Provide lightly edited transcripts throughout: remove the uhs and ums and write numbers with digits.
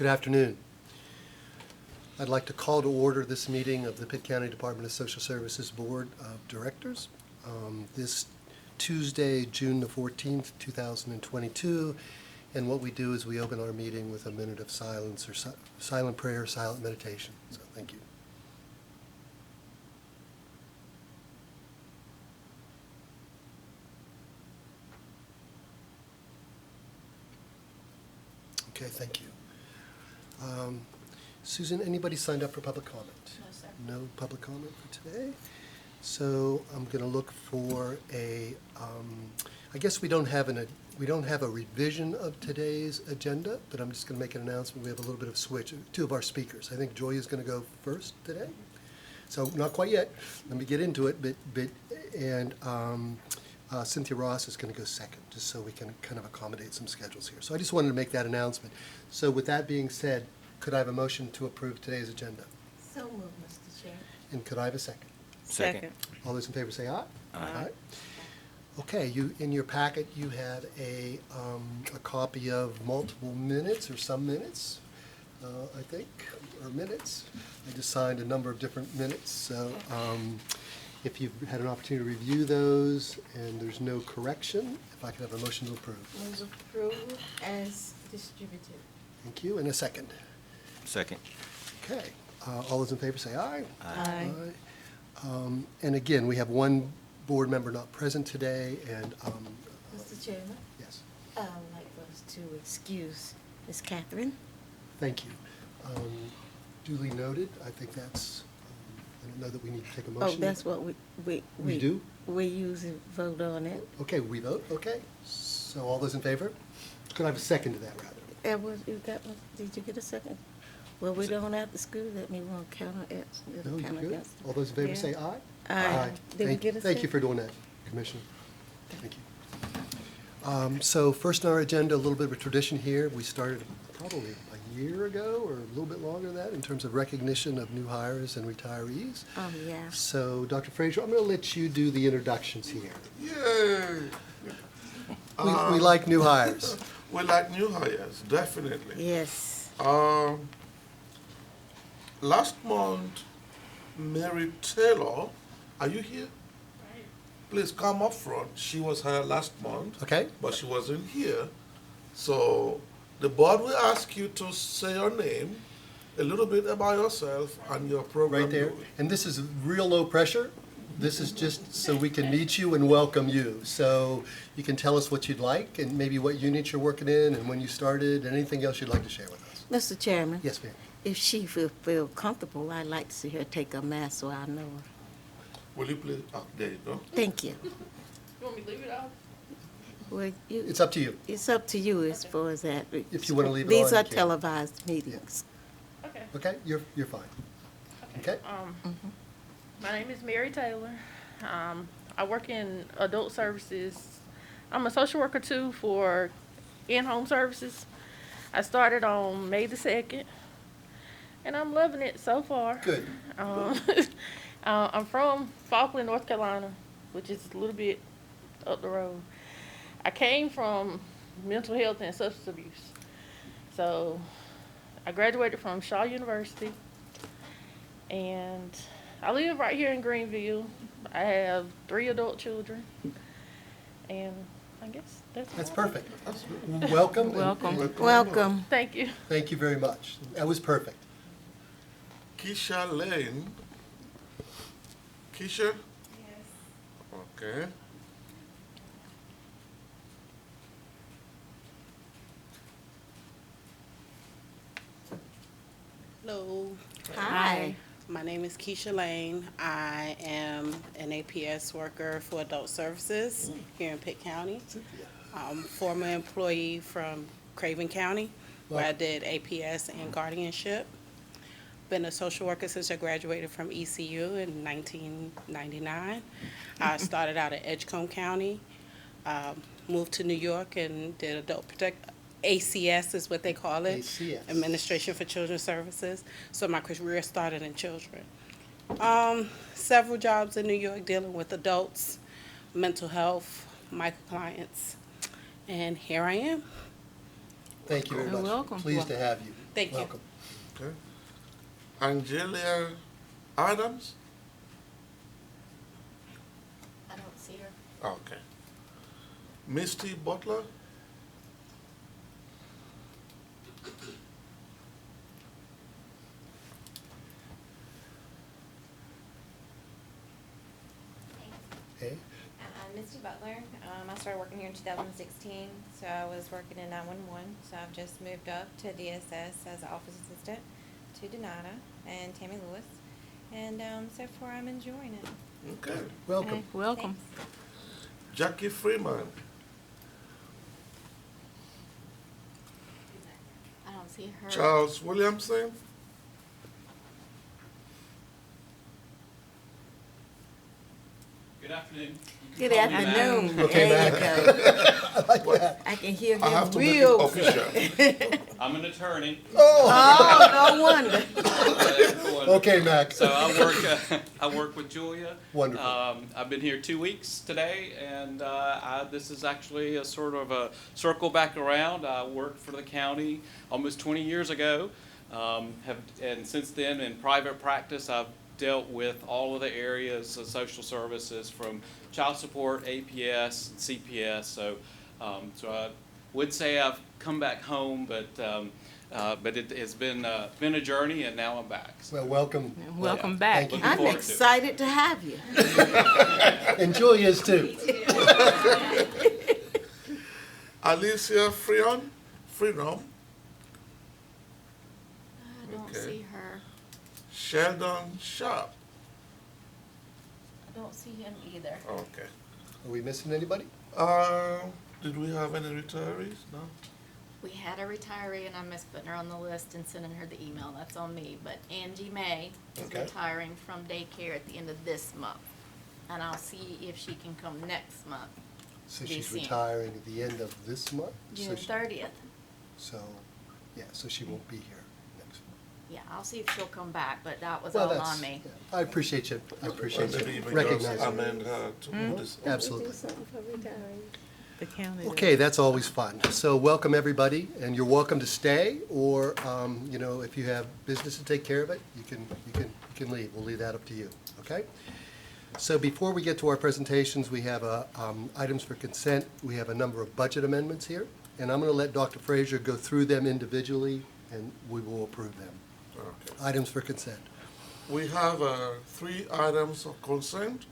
Good afternoon. I'd like to call to order this meeting of the Pitt County Department of Social Services Board of Directors. This Tuesday, June the 14th, 2022. And what we do is we open our meeting with a minute of silence or silent prayer, silent meditation. So thank you. Okay, thank you. Susan, anybody signed up for public comment? No, sir. No public comment for today. So I'm going to look for a, I guess we don't have a revision of today's agenda, but I'm just going to make an announcement. We have a little bit of switch. Two of our speakers. I think Joy is going to go first today. So not quite yet. Let me get into it. And Cynthia Ross is going to go second, just so we can kind of accommodate some schedules here. So I just wanted to make that announcement. So with that being said, could I have a motion to approve today's agenda? So moved, Mr. Chair. And could I have a second? Second. All those in favor say aye. Aye. Okay, in your packet, you had a copy of multiple minutes or some minutes, I think, or minutes. I just signed a number of different minutes, so if you've had an opportunity to review those and there's no correction, if I could have a motion to approve. Move approval as distributed. Thank you, and a second. Second. Okay, all those in favor say aye. Aye. And again, we have one board member not present today, and, Mr. Chairman, yes, I would like for us to excuse Ms. Catherine. thank you. Duly noted, I think that's, I don't know that we need to take a motion. Oh, that's what we do? We usually vote on it. Okay, we vote, okay. So all those in favor? Could I have a second to that, rather? Did you get a second? Well, we don't have the school, that may want to count it. No, you're good. All those in favor say aye? Aye. Did we get a Thank you second? for doing that, Commissioner. Thank you. So first on our agenda, a little bit of a tradition here. We started probably a year ago or a little bit longer than that in terms of recognition of new hires and retirees. Oh, yeah. So Dr. Frazier, I'm going to let you do the introductions here. Yay! We like new hires. We like new hires, definitely. Yes. Last month, Mary Taylor, are you here? Please come up front. She was hired last month, Okay? but she wasn't here. So the board will ask you to say your name, a little bit about yourself and your program. Right there. And this is real low pressure. This is just so we can meet you and welcome you. So you can tell us what you'd like and maybe what unit you're working in and when you started, and anything else you'd like to share with us. Mr. Chairman. Yes, ma'am. If she feel comfortable, I'd like to see her take a mask so I know her. Will you please? Oh, there you go. Thank you. You want me to leave it out? Well, It's up to you. it's up to you as far as that. If you wanna leave it These on, are you can. televised meetings. Okay. Okay? You're fine. Okay? My name is Mary Taylor. I work in adult services. I'm a social worker too for in-home services. I started on May the 2nd, and I'm loving it so far. Good. I'm from Falkland, North Carolina, which is a little bit up the road. I came from mental health and substance abuse. So I graduated from Shaw University, and I live right here in Greenville. I have 3 adult children, and I guess that's perfect. Welcome. and- Welcome. and Welcome. Thank you. Thank you very much. That was perfect. Keisha Lane. Keisha? Yes. Okay. Hello, Hi. my name is Keisha Lane. I am an APS worker for Adult Services here in Pitt County. I'm a former employee from Craven County, where I did APS and Guardianship. Been a social worker since I graduated from ECU in 1999. I started out at Edgecombe County, moved to New York and did adult ACS is what they call it. ACS. Administration for Children's Services. So my career started in children. Several jobs in New York dealing with adults, mental health, microclients, and here I am. Thank you very You're much. welcome. Pleased to have you. Thank you. Welcome. Okay. Angelia Adams? I don't see her. Okay. Misty Butler? Hey, I'm Misty Butler. I started working here in 2016, so I was working in 911. So I've just moved up to DSS as an office assistant to Donata and Tammy Lewis. And so far I'm enjoying it. Okay. welcome. Welcome. Thanks. Jackie Freeman? I don't see her. Charles Williamson? Good afternoon. Good afternoon. Okay, There Mac. you go. I can hear I have them to make it real. official. I'm an attorney. Oh, no wonder. Okay, Mac. So I work with Julia. Wonderful. I've been here 2 weeks today, and this is actually a sort of a circle back around. I worked for the county almost 20 years ago, and since then in private practice I've dealt with all of the areas of social services from child support, APS, and CPS. So I would say I've come back home, but it has been a journey, and now I'm back. So, Well, welcome. Welcome back. Thank you. Looking I'm forward to it. excited to have you. And Julia's too. Alicia Freedom? I don't Okay. see her. Sheldon Sharp? I don't see him either. Okay. Are we missing anybody? Did we have any retirees? No? We had a retiree, and I missed putting her on the list and sending her the email. That's on me. But Angie May is Okay. retiring from daycare at the end of this month. And I'll see if she can come next month, So Be she's seen. retiring at the end of this month? So June she- 30th. So, yeah, so she won't be here next. Yeah, I'll see if she'll come back, but that was Well, all that's, on me. yeah, I appreciate you, I appreciate Maybe you even just recognizing. amend her to move this. Absolutely. Do something for retirees. The county. Okay, that's always fun. So welcome, everybody, and you're welcome to stay, or, if you have business to take care of it, you can leave. We'll leave that up to you, okay? So before we get to our presentations, we have items for consent. We have a number of budget amendments here, and I'm going to let Dr. Frazier go through them individually, and we will approve them. Okay. Items for consent. We have 3 items of consent.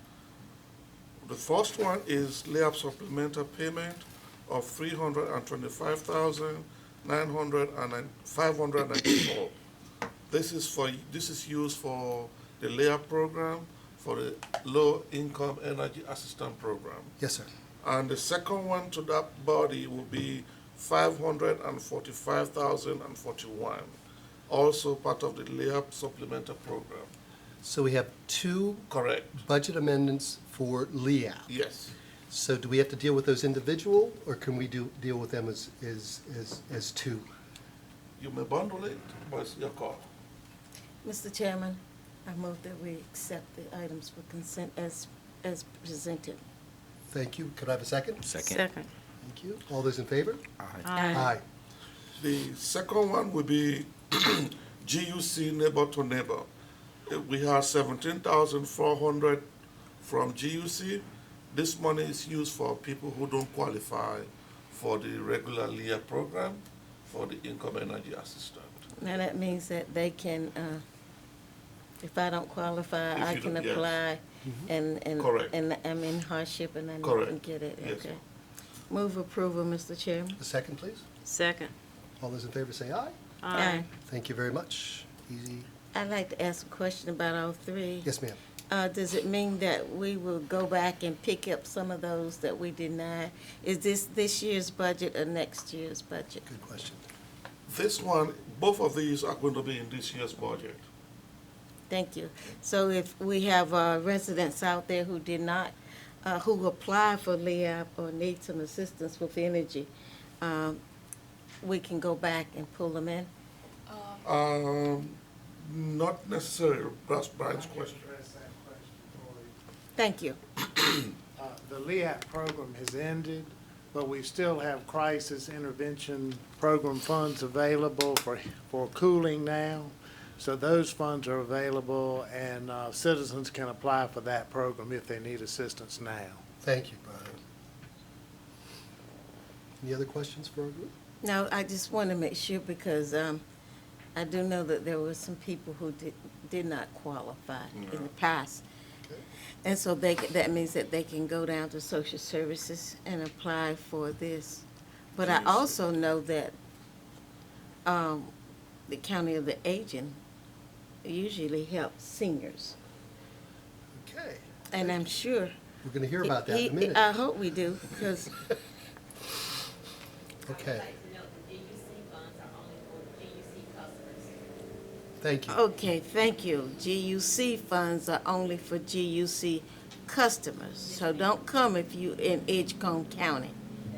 The first one is layup supplemental payment of $325,594. This is used for the layup program for the low income energy assistance program. Yes, sir. And the second one to that body will be $545,041, also part of the layup supplemental program. So we have 2 Correct. budget amendments for LEAP. Yes. So do we have to deal with those individual, or can we deal with them as 2? You may bundle it, but it's your call. Mr. Chairman, I move that we accept the items for consent as presented. Thank you. Could I have a second? Second. Thank you. All those in favor? Aye. The second one will be GUC neighbor to neighbor. We have 17,400 from GUC. This money is used for people who don't qualify for the regular LEA program for the income energy assistance. Now, that means that they can, if I don't qualify, If I you can don't- yes. apply and Correct. and I'm in hardship and I Correct. can get it, Yes. okay. Move approval, Mr. Chairman. A second, please. Second. All those in favor say aye. Aye. Thank you very much. Easy. I'd like to ask a question about all 3. Yes, ma'am. Does it mean that we will go back and pick up some of those that we denied? Is this year's budget or next year's budget? Good question. This one, both of these are going to be in this year's budget. Thank you. So if we have residents out there who did not, who applied for LEAP or need some assistance with energy, we can go back and pull them in? Not necessarily, that's Brian's question. Address that question for you. Thank you. The LEAP program has ended, but we still have crisis intervention program funds available for cooling now. So those funds are available, and citizens can apply for that program if they need assistance now. Thank you, Brian. Any other questions for our group? No, I just want to make sure because I do know that there were some people who did not qualify in the past. Okay. And so that means that they can go down to social services and apply for this. But I also know that the County of the Aging usually helps seniors. Okay. And I'm sure. We're going to hear about that in a minute. I hope we do, because, Okay. Thank you. okay, thank you. GUC funds are only for GUC customers. So don't come if you in Edgecombe County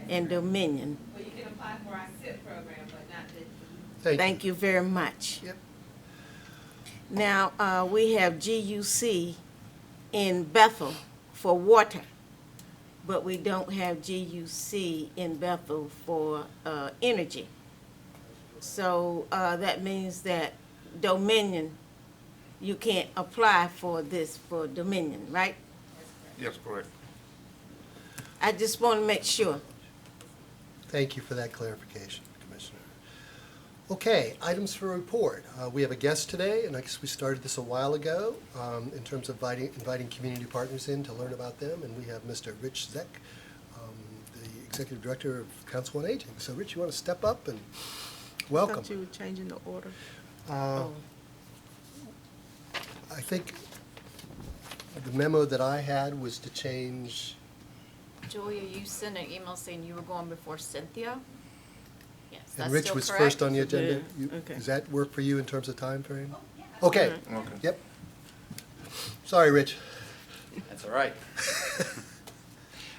and Dominion. Well, you can apply for our SIP program, but not the. Thank you very much. Yep. Now, we have GUC in Bethel for water, but we don't have GUC in Bethel for energy. So that means that Dominion, you can't apply for this for Dominion, right? Yes, correct. I just want to make sure. Thank you for that clarification, Commissioner. Okay, items for report. We have a guest today, and I guess we started this a while ago in terms of inviting community partners in to learn about them, and we have Mr. Rich Zeck, the Executive Director of Council on Aging. So, Rich, you want to step up and welcome? I thought you were changing the order. I think the memo that I had was to change. Julia, you sent an email saying you were going before Cynthia? Yes, And that's Rich still was correct? first on the agenda. Yeah, You- okay. Does that work for you in terms of time frame? Okay, Okay. yep. Sorry, Rich. That's all right.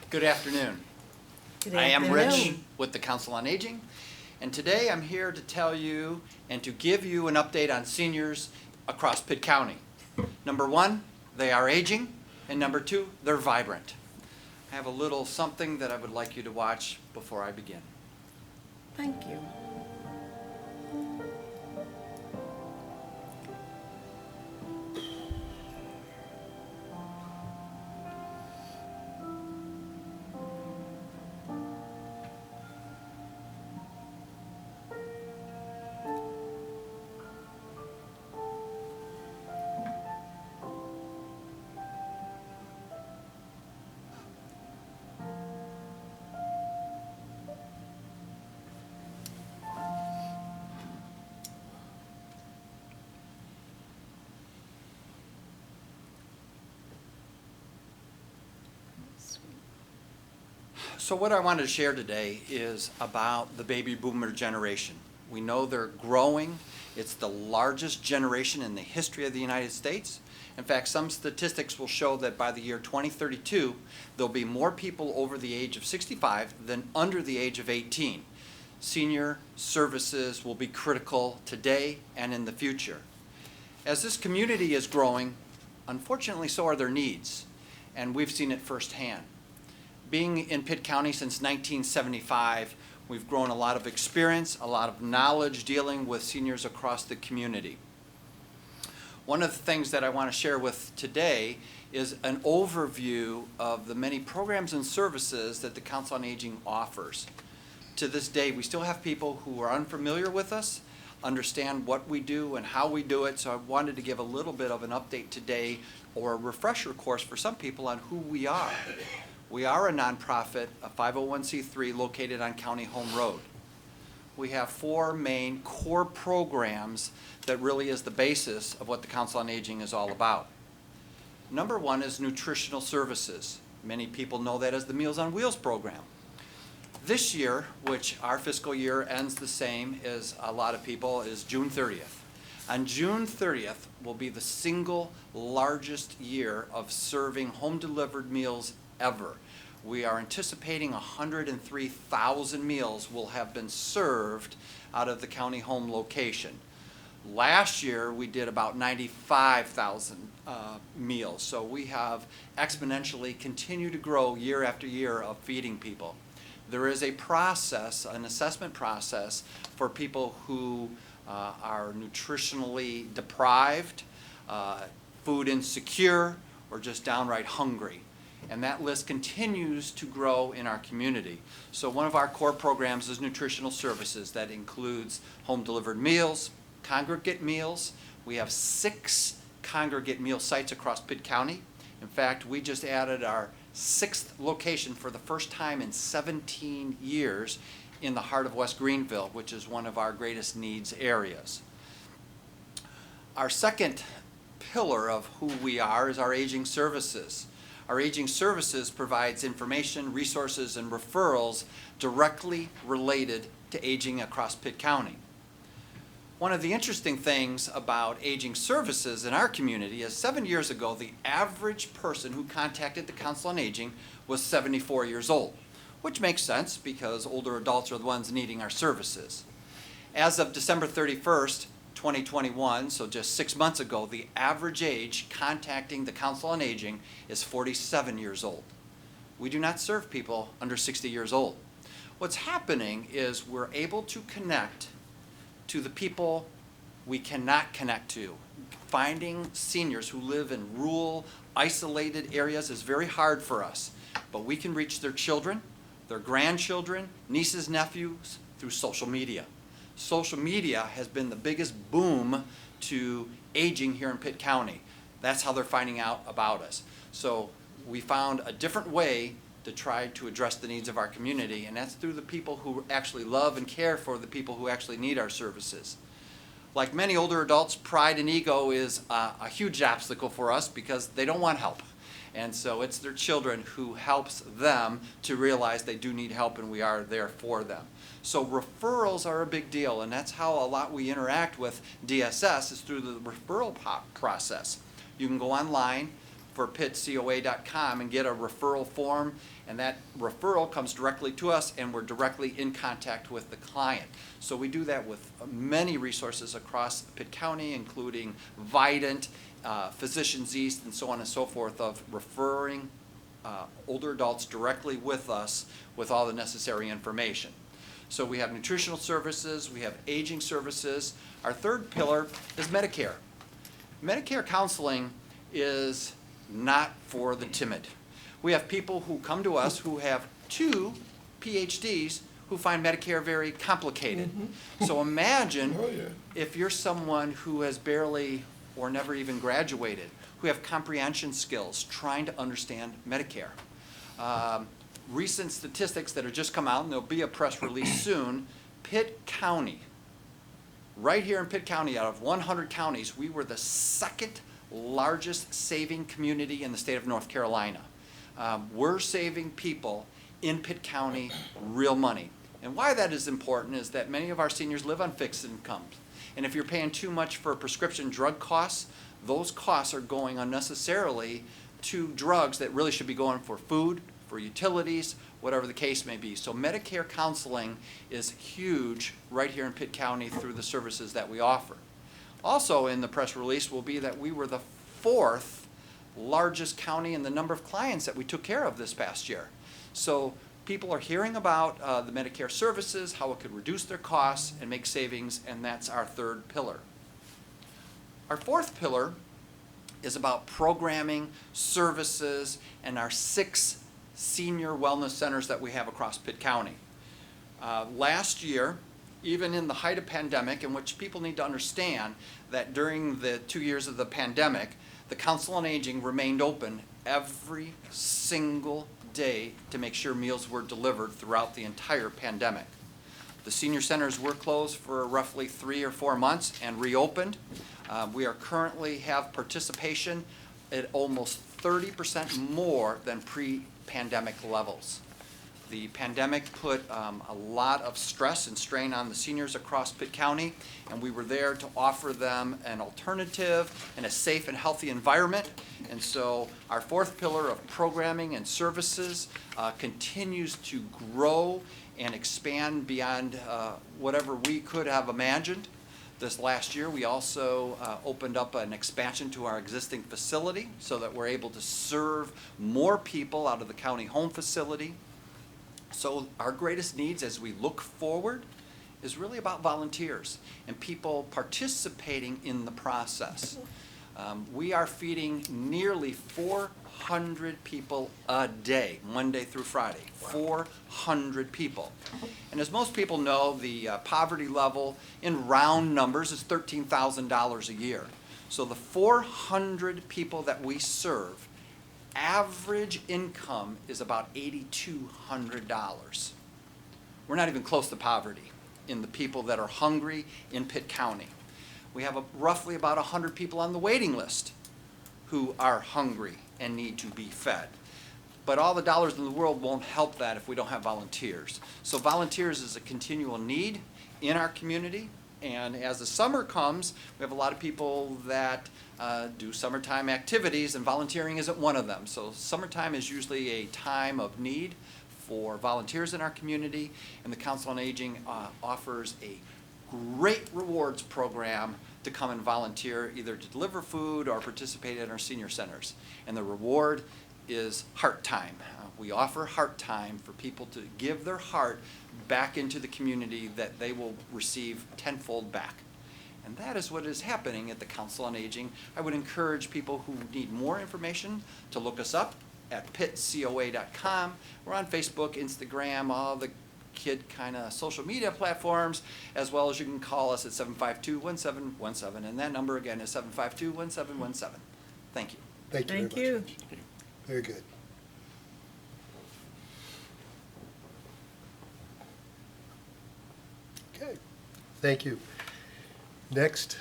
Good afternoon. Good I am Rich afternoon. with the Council on Aging, and today I'm here to tell you and to give you an update on seniors across Pitt County. Number one, they are aging, and number two, they're vibrant. I have a little something that I would like you to watch before I begin. Thank you. So what I wanted to share today is about the baby boomer generation. We know they're growing. It's the largest generation in the history of the United States. In fact, some statistics will show that by the year 2032, there'll be more people over the age of 65 than under the age of 18. Senior services will be critical today and in the future. As this community is growing, unfortunately, so are their needs, and we've seen it firsthand. Being in Pitt County since 1975, we've grown a lot of experience, a lot of knowledge dealing with seniors across the community. One of the things that I want to share with today is an overview of the many programs and services that the Council on Aging offers. To this day, we still have people who are unfamiliar with us, understand what we do and how we do it, so I wanted to give a little bit of an update today, or a refresher course for some people on who we are. We are a nonprofit, a 501c3 located on County Home Road. We have 4 main core programs that really is the basis of what the Council on Aging is all about. Number 1 is nutritional services. Many people know that as the Meals on Wheels program. This year, which our fiscal year ends the same as a lot of people, is June 30th. On June 30th will be the single largest year of serving home-delivered meals ever. We are anticipating 103,000 meals will have been served out of the county home location. Last year, we did about 95,000 meals, so we have exponentially continued to grow year after year of feeding people. there is a process, an assessment process for people who are nutritionally deprived, food insecure, or just downright hungry. And that list continues to grow in our community. So one of our core programs is nutritional services. That includes home-delivered meals, congregate meals. We have 6 congregate meal sites across Pitt County. In fact, we just added our 6th location for the first time in 17 years in the heart of West Greenville, which is one of our greatest needs areas. Our second pillar of who we are is our aging services. Our aging services provides information, resources, and referrals directly related to aging across Pitt County. One of the interesting things about aging services in our community is 7 years ago, the average person who contacted the Council on Aging was 74 years old, which makes sense because older adults are the ones needing our services. As of December 31st, 2021, so just 6 months ago, the average age contacting the Council on Aging is 47 years old. We do not serve people under 60 years old. What's happening is we're able to connect to the people we cannot connect to. Finding seniors who live in rural, isolated areas is very hard for us, but we can reach their children, their grandchildren, nieces, nephews through social media. Social media has been the biggest boom to aging here in Pitt County. That's how they're finding out about us. So we found a different way to try to address the needs of our community, and that's through the people who actually love and care for the people who actually need our services. Like many older adults, pride and ego is a huge obstacle for us because they don't want help. And so it's their children who helps them to realize they do need help and we are there for them. So referrals are a big deal, and that's how a lot we interact with DSS is through the referral process. You can go online for pittcoa.com and get a referral form, and that referral comes directly to us and we're directly in contact with the client. So we do that with many resources across Pitt County, including Vidant, Physicians East, and so on and so forth, of referring older adults directly with us with all the necessary information. So we have nutritional services, we have aging services. Our third pillar is Medicare. Medicare counseling is not for the timid. We have people who come to us who have 2 PhDs who find Medicare very complicated. So imagine if you're someone who has barely or never even graduated, who have comprehension skills trying to understand Medicare. Recent statistics that have just come out, and there'll be a press release soon, Pitt County, right here in Pitt County, out of 100 counties, we were the 2nd largest saving community in the state of North Carolina. We're saving people in Pitt County real money. And why that is important is that many of our seniors live on fixed incomes. And if you're paying too much for prescription drug costs, those costs are going unnecessarily to drugs that really should be going for food, for utilities, whatever the case may be. So Medicare counseling is huge right here in Pitt County through the services that we offer. Also in the press release will be that we were the 4th largest county in the number of clients that we took care of this past year. So people are hearing about the Medicare services, how it could reduce their costs and make savings, and that's our third pillar. Our fourth pillar is about programming, services, and our 6 senior wellness centers that we have across Pitt County. Last year, even in the height of pandemic, in which people need to understand that during the 2 years of the pandemic, the Council on Aging remained open every single day to make sure meals were delivered throughout the entire pandemic. The senior centers were closed for roughly 3 or 4 months and reopened. We are currently have participation at almost 30% more than pre-pandemic levels. The pandemic put a lot of stress and strain on the seniors across Pitt County, and we were there to offer them an alternative and a safe and healthy environment. And so our fourth pillar of programming and services continues to grow and expand beyond whatever we could have imagined. This last year, we also opened up an expansion to our existing facility so that we're able to serve more people out of the county home facility. So our greatest needs as we look forward is really about volunteers and people participating in the process. We are feeding nearly 400 people a day, Monday through Friday. 400 people. And as most people know, the poverty level in round numbers is $13,000 a year. So the 400 people that we serve, average income is about $8,200. We're not even close to poverty in the people that are hungry in Pitt County. We have roughly about 100 people on the waiting list who are hungry and need to be fed. But all the dollars in the world won't help that if we don't have volunteers. So volunteers is a continual need in our community. And as the summer comes, we have a lot of people that do summertime activities, and volunteering isn't one of them. So summertime is usually a time of need for volunteers in our community, and the Council on Aging offers a great rewards program to come and volunteer, either to deliver food or participate in our senior centers. And the reward is heart time. We offer heart time for people to give their heart back into the community that they will receive tenfold back. And that is what is happening at the Council on Aging. I would encourage people who need more information to look us up at pittcoa.com. We're on Facebook, Instagram, all the kid kind of social media platforms, as well as you can call us at 752-1717, and that number again is 752-1717. Thank you. Thank you very much. Very good. Okay, thank you. Next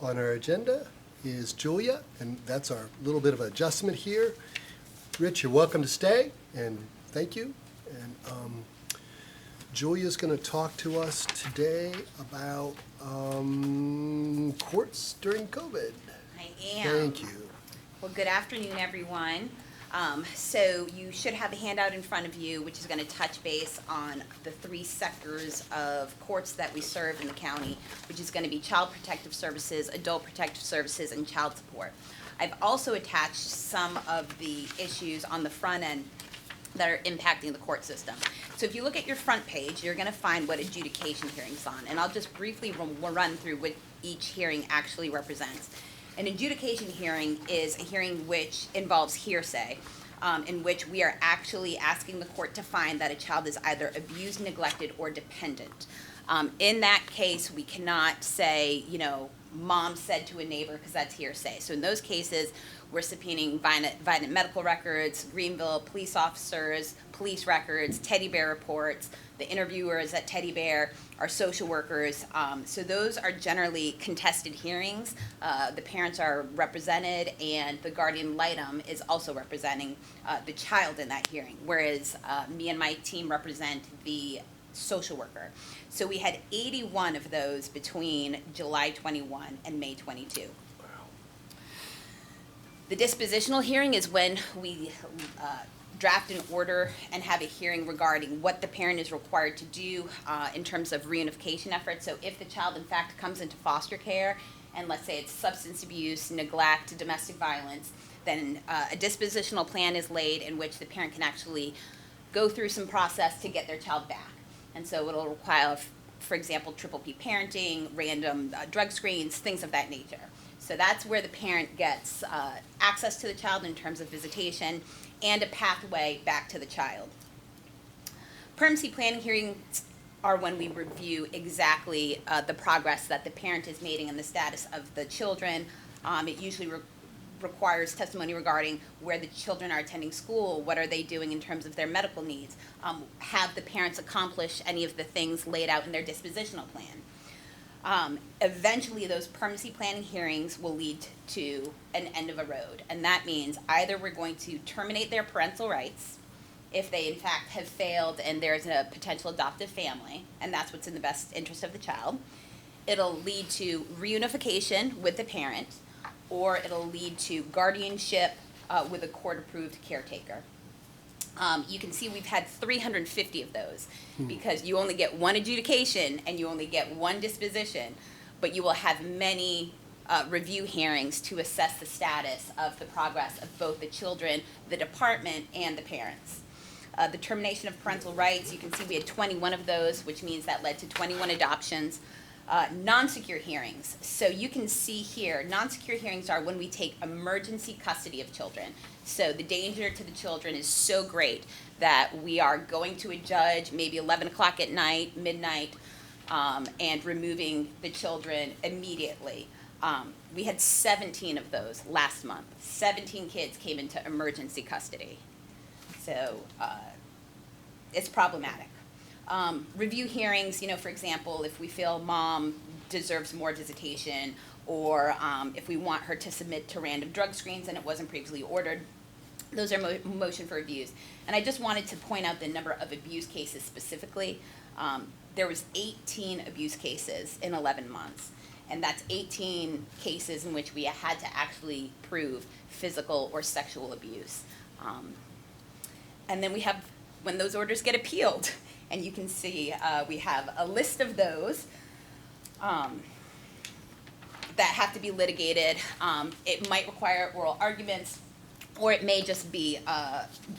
on our agenda is Julia, and that's our little bit of adjustment here. Rich, you're welcome to stay, and thank you. And Julia's going to talk to us today about courts during COVID. I am. Thank you. Well, good afternoon, everyone. So you should have a handout in front of you, which is going to touch base on the 3 sectors of courts that we serve in the county, which is going to be child protective services, adult protective services, and child support. I've also attached some of the issues on the front end that are impacting the court system. So if you look at your front page, you're going to find what adjudication hearing's on, and I'll just briefly run through what each hearing actually represents. An adjudication hearing is a hearing which involves hearsay, in which we are actually asking the court to find that a child is either abused, neglected, or dependent. In that case, we cannot say, you know, mom said to a neighbor, because that's hearsay. So in those cases, we're subpoenaing violent medical records, Greenville police officers, police records, teddy bear reports, the interviewers at Teddy Bear, our social workers. So those are generally contested hearings. The parents are represented, and the guardian litem is also representing the child in that hearing, whereas me and my team represent the social worker. So we had 81 of those between July 21 and May 22. Wow. The dispositional hearing is when we draft an order and have a hearing regarding what the parent is required to do in terms of reunification efforts. So if the child in fact comes into foster care, and let's say it's substance abuse, neglect, domestic violence, then a dispositional plan is laid in which the parent can actually go through some process to get their child back. And so it'll require, for example, triple P parenting, random drug screens, things of that nature. So that's where the parent gets access to the child in terms of visitation and a pathway back to the child. Permanency planning hearings are when we review exactly the progress that the parent is making and the status of the children. It usually requires testimony regarding where the children are attending school, what are they doing in terms of their medical needs, have the parents accomplished any of the things laid out in their dispositional plan. Eventually, those permanency planning hearings will lead to an end of a road, and that means either we're going to terminate their parental rights if they in fact have failed and there's a potential adoptive family, and that's what's in the best interest of the child. It'll lead to reunification with the parent, or it'll lead to guardianship with a court-approved caretaker. You can see we've had 350 of those because you only get one adjudication and you only get one disposition, but you will have many review hearings to assess the status of the progress of both the children, the department, and the parents. The termination of parental rights, you can see we had 21 of those, which means that led to 21 adoptions. Non-secure hearings. So you can see here, non-secure hearings are when we take emergency custody of children. So the danger to the children is so great that we are going to a judge maybe 11 o'clock at night, midnight, and removing the children immediately. We had 17 of those last month. 17 kids came into emergency custody. So it's problematic. Review hearings, for example, if we feel mom deserves more visitation, or if we want her to submit to random drug screens and it wasn't previously ordered, those are motion for reviews. And I just wanted to point out the number of abuse cases specifically. There was 18 abuse cases in 11 months. And that's 18 cases in which we had to actually prove physical or sexual abuse. And then we have when those orders get appealed. And you can see we have a list of those that have to be litigated. It might require oral arguments, or it may just be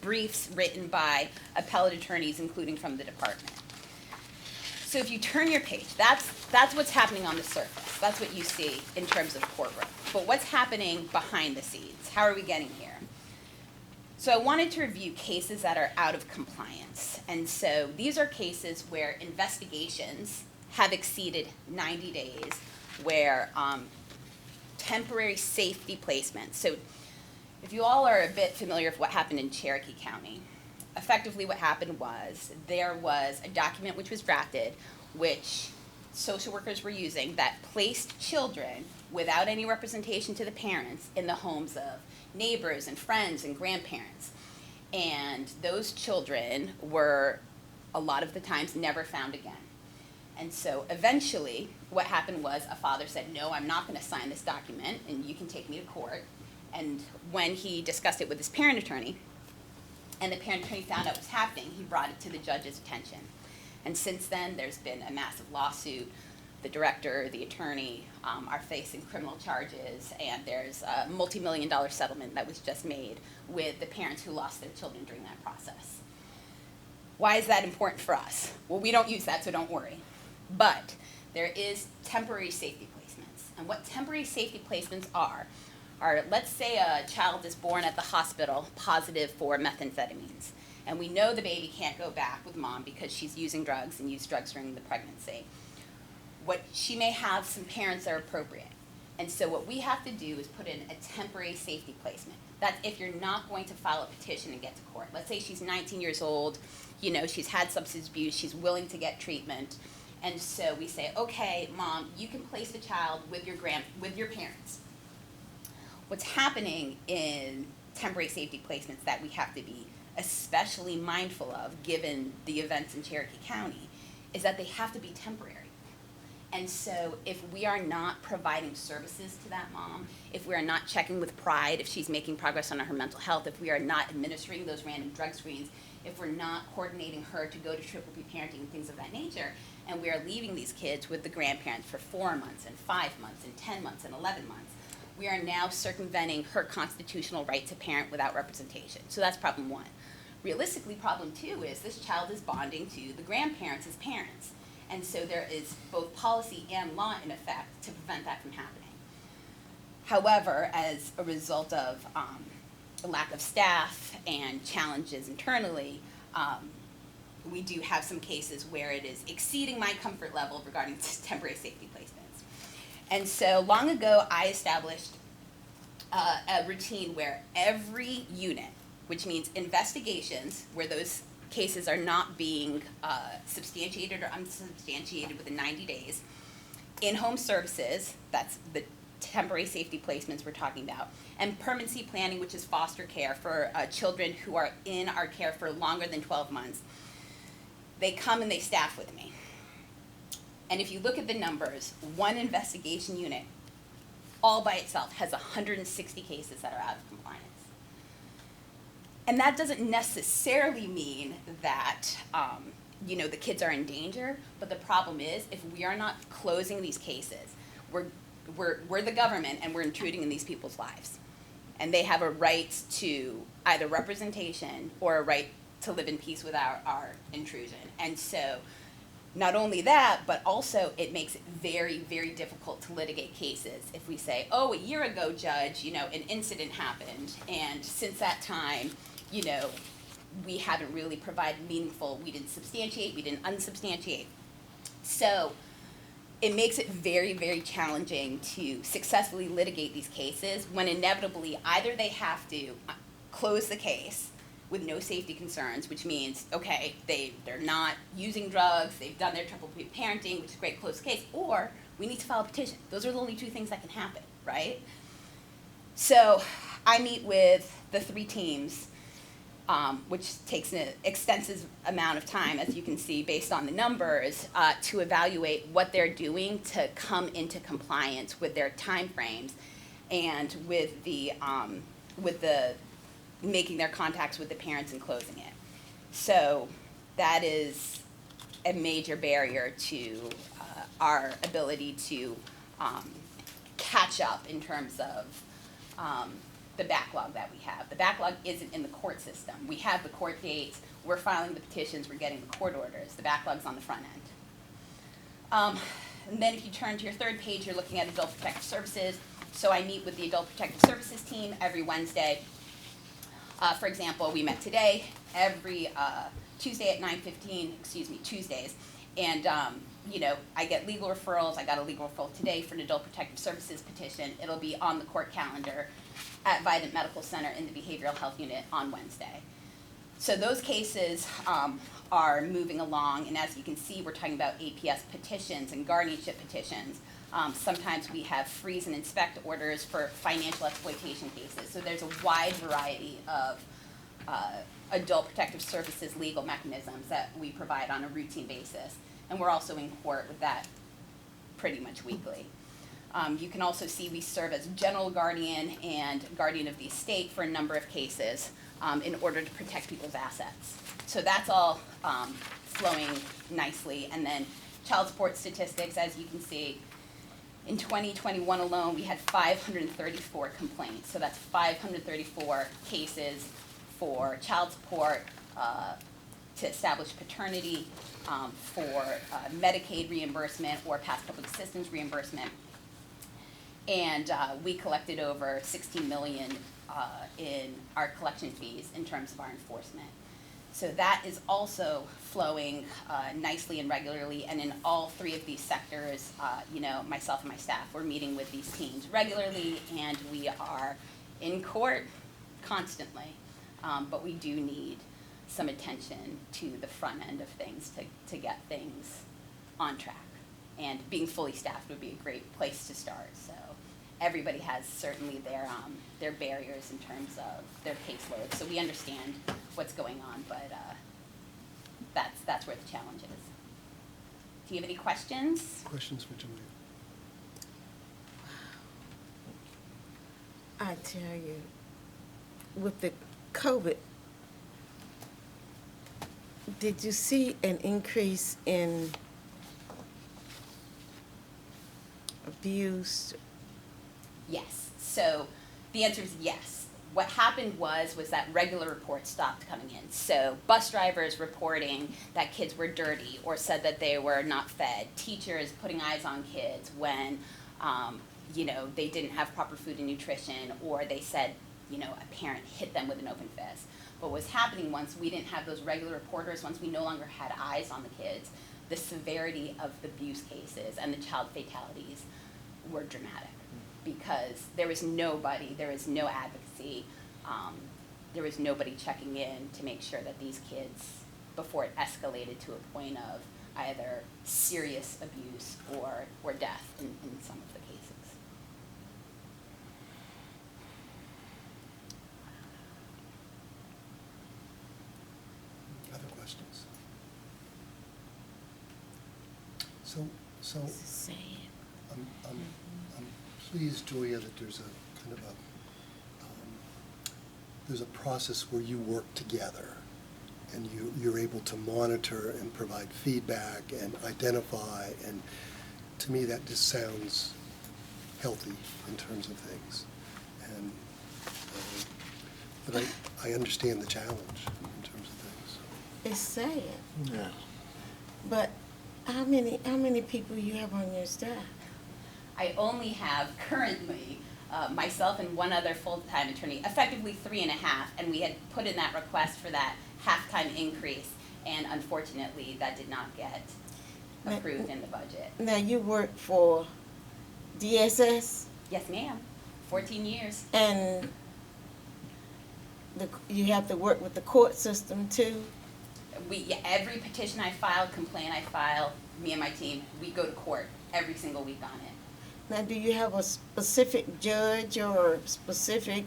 briefs written by appellate attorneys, including from the department. So if you turn your page, that's what's happening on the surface. That's what you see in terms of courtroom. But what's happening behind the scenes? How are we getting here? So I wanted to review cases that are out of compliance. And so these are cases where investigations have exceeded 90 days, where temporary safety placement. So if you all are a bit familiar with what happened in Cherokee County, effectively what happened was there was a document which was drafted, which social workers were using, that placed children without any representation to the parents in the homes of neighbors and friends and grandparents. And those children were, a lot of the times, never found again. And so eventually what happened was a father said, no, I'm not going to sign this document and you can take me to court. And when he discussed it with his parent attorney, and the parent attorney found out what was happening, he brought it to the judge's attention. And since then, there's been a massive lawsuit. The director, the attorney are facing criminal charges, and there's a multi-million-dollar settlement that was just made with the parents who lost their children during that process. Why is that important for us? Well, we don't use that, so don't worry. But there is temporary safety placements. And what temporary safety placements are, let's say a child is born at the hospital positive for methamphetamines, and we know the baby can't go back with mom because she's using drugs and used drugs during the pregnancy. What she may have some parents that are appropriate. And so what we have to do is put in a temporary safety placement. That's if you're not going to file a petition and get to court. Let's say she's 19 years old, she's had substance abuse, she's willing to get treatment. And so we say, okay, mom, you can place the child with your parents. What's happening in temporary safety placements that we have to be especially mindful of, given the events in Cherokee County, is that they have to be temporary. And so if we are not providing services to that mom, if we are not checking with Pride if she's making progress on her mental health, if we are not administering those random drug screens, if we're not coordinating her to go to triple P parenting and things of that nature, and we are leaving these kids with the grandparents for 4 months and 5 months and 10 months and 11 months, we are now circumventing her constitutional right to parent without representation. So that's problem one. Realistically, problem two is this child is bonding to the grandparents as parents. And so there is both policy and law in effect to prevent that from happening. However, as a result of a lack of staff and challenges internally, we do have some cases where it is exceeding my comfort level regarding temporary safety placements. And so long ago, I established a routine where every unit, which means investigations where those cases are not being substantiated or unsubstantiated within 90 days, in-home services, that's the temporary safety placements we're talking about, and permanency planning, which is foster care for children who are in our care for longer than 12 months. They come and they staff with me. And if you look at the numbers, one investigation unit all by itself has 160 cases that are out of compliance. And that doesn't necessarily mean that the kids are in danger, but the problem is if we are not closing these cases, we're the government and we're intruding in these people's lives. And they have a right to either representation or a right to live in peace with our intrusion. And so, not only that, but also it makes it very, very difficult to litigate cases. If we say, oh, a year ago, judge, an incident happened, and since that time, we haven't really provided meaningful, we didn't substantiate, we didn't unsubstantiate. So it makes it very, very challenging to successfully litigate these cases when inevitably either they have to close the case with no safety concerns, which means, okay, they're not using drugs, they've done their triple P parenting, which is a great, close case, or we need to file a petition. Those are the only two things that can happen, right? So I meet with the 3 teams, which takes an extensive amount of time, as you can see, based on the numbers, to evaluate what they're doing to come into compliance with their timeframes and with the making their contacts with the parents and closing it. So that is a major barrier to our ability to catch up in terms of the backlog that we have. The backlog isn't in the court system. We have the court dates, we're filing the petitions, we're getting the court orders. The backlog's on the front end. And then if you turn to your 3rd page, you're looking at Adult Protective Services. So I meet with the Adult Protective Services team every Wednesday. For example, we met today, every Tuesday at 9:15, Tuesdays. And, I get legal referrals. I got a legal referral today for an Adult Protective Services petition. It'll be on the court calendar at Vidant Medical Center in the Behavioral Health Unit on Wednesday. So those cases are moving along, and as you can see, we're talking about APS petitions and guardianship petitions. Sometimes we have freeze and inspect orders for financial exploitation cases. So there's a wide variety of adult protective services legal mechanisms that we provide on a routine basis. And we're also in court with that pretty much weekly. You can also see we serve as general guardian and guardian of the estate for a number of cases in order to protect people's assets. So that's all flowing nicely. And then child support statistics, as you can see, in 2021 alone, we had 534 complaints. So that's 534 cases for child support, to establish paternity, for Medicaid reimbursement or past public assistance reimbursement. And we collected over $16 million in our collection fees in terms of our enforcement. So that is also flowing nicely and regularly, and in all 3 of these sectors, myself and my staff, we're meeting with these teams regularly, and we are in court constantly. But we do need some attention to the front end of things to get things on track. And being fully staffed would be a great place to start. So everybody has certainly their barriers in terms of their caseload. So we understand what's going on, but that's where the challenge is. Do you have any questions? Questions for Julia? I tell you, with the COVID, did you see an increase in abuse? Yes. So the answer is yes. What happened was that regular reports stopped coming in. So bus drivers reporting that kids were dirty or said that they were not fed. Teachers putting eyes on kids when, they didn't have proper food and nutrition, or they said, a parent hit them with an open fist. But what was happening once we didn't have those regular reporters, once we no longer had eyes on the kids, the severity of the abuse cases and the child fatalities were dramatic. Because there was nobody, there was no advocacy, there was nobody checking in to make sure that these kids, before it escalated to a point of either serious abuse or death in some of the cases. Other questions? So I'm pleased, Julia, that there's a kind of there's a process where you work together and you're able to monitor and provide feedback and identify, and to me that just sounds healthy in terms of things. And but I understand the challenge in terms of things. It's sad. Yeah. But how many people you have on your staff? I only have currently myself and one other full-time attorney, effectively 3.5, and we had put in that request for that half-time increase, and unfortunately, that did not get approved in the budget. Now, you work for DSS, Yes, ma'am. 14 years. and you have to work with the court system too? Every petition I file, complaint I file, me and my team, we go to court every single week on it. Now, do you have a specific judge or specific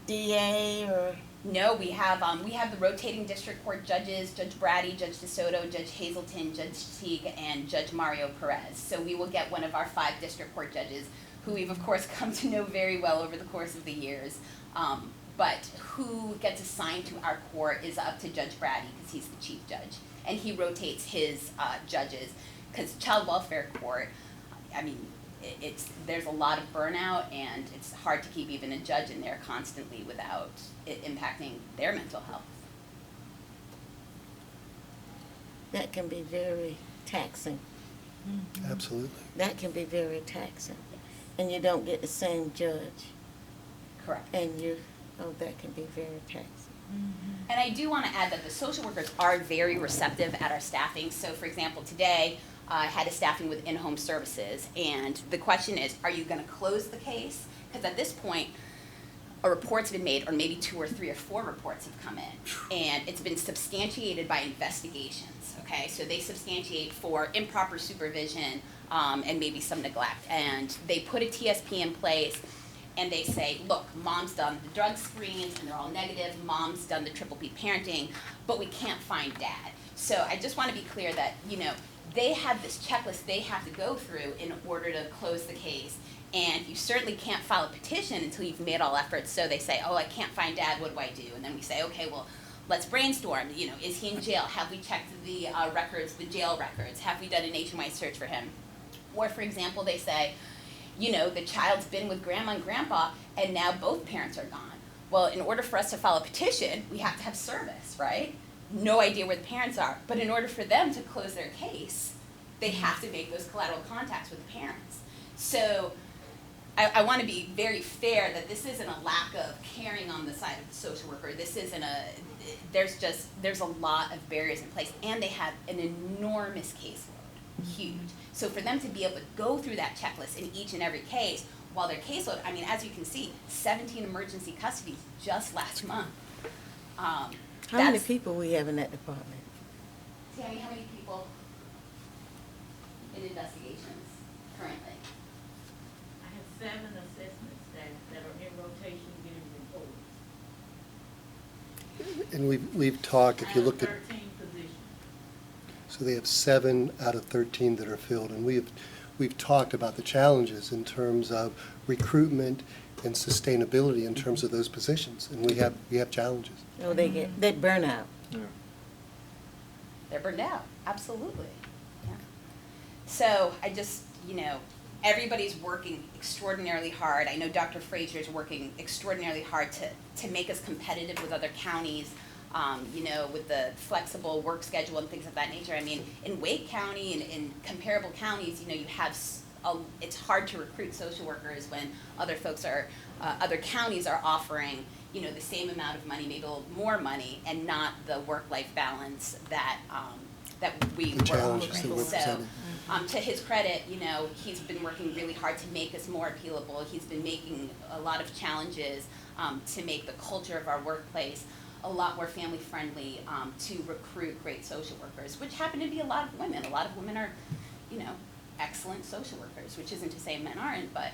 DA or? No, we have the rotating district court judges, Judge Brady, Judge DeSoto, Judge Hazelton, Judge Teague, and Judge Mario Perez. So we will get one of our 5 district court judges, who we've of course come to know very well over the course of the years. But who gets assigned to our court is up to Judge Brady, because he's the chief judge. And he rotates his judges, because child welfare court, I mean, there's a lot of burnout, and it's hard to keep even a judge in there constantly without it impacting their mental health. That can be very taxing. Absolutely. That can be very taxing. And you don't get the same judge. Correct. And that can be very taxing. And I do want to add that the social workers are very receptive at our staffing. So for example, today I had a staffing with in-home services, and the question is, are you going to close the case? Because at this point, a report's been made, or maybe 2 or 3 or 4 reports have come in, and it's been substantiated by investigations, okay? So they substantiate for improper supervision and maybe some neglect, and they put a TSP in place, and they say, look, mom's done the drug screens, and they're all negative, mom's done the triple P parenting, but we can't find dad. So I just want to be clear that, they have this checklist they have to go through in order to close the case. And you certainly can't file a petition until you've made all efforts. So they say, oh, I can't find dad, what do I do? And then we say, okay, well, let's brainstorm. Is he in jail? Have we checked the records, the jail records? Have we done a nationwide search for him? Or, for example, they say, the child's been with grandma and grandpa, and now both parents are gone. Well, in order for us to file a petition, we have to have service, right? No idea where the parents are. But in order for them to close their case, they have to make those collateral contacts with the parents. So I want to be very fair that this isn't a lack of caring on the side of the social worker. This isn't there's a lot of barriers in place, and they have an enormous caseload, huge. So for them to be able to go through that checklist in each and every case, while their caseload, I mean, as you can see, 17 emergency custodies just last month. How many people we have in that department? Tammy, how many people in investigations currently? I have 7 assessment staff that are in rotation getting reports. And we've talked, if you look at, 13 positions. so they have 7 out of 13 that are filled, and we've talked about the challenges in terms of recruitment and sustainability in terms of those positions, and we have challenges. No, they burn out. They're burned out, absolutely. Yeah. So I just, everybody's working extraordinarily hard. I know Dr. Frazier is working extraordinarily hard to make us competitive with other counties, with the flexible work schedule and things of that nature. I mean, in Wake County and in comparable counties, you have, it's hard to recruit social workers when other counties are offering, the same amount of money, maybe a little more money, and not the work-life balance that we The were challenges offering. that we're So, presenting. to his credit, he's been working really hard to make us more appealable. He's been making a lot of challenges to make the culture of our workplace a lot more family-friendly, to recruit great social workers, which happen to be a lot of women. A lot of women are, excellent social workers, which isn't to say men aren't, but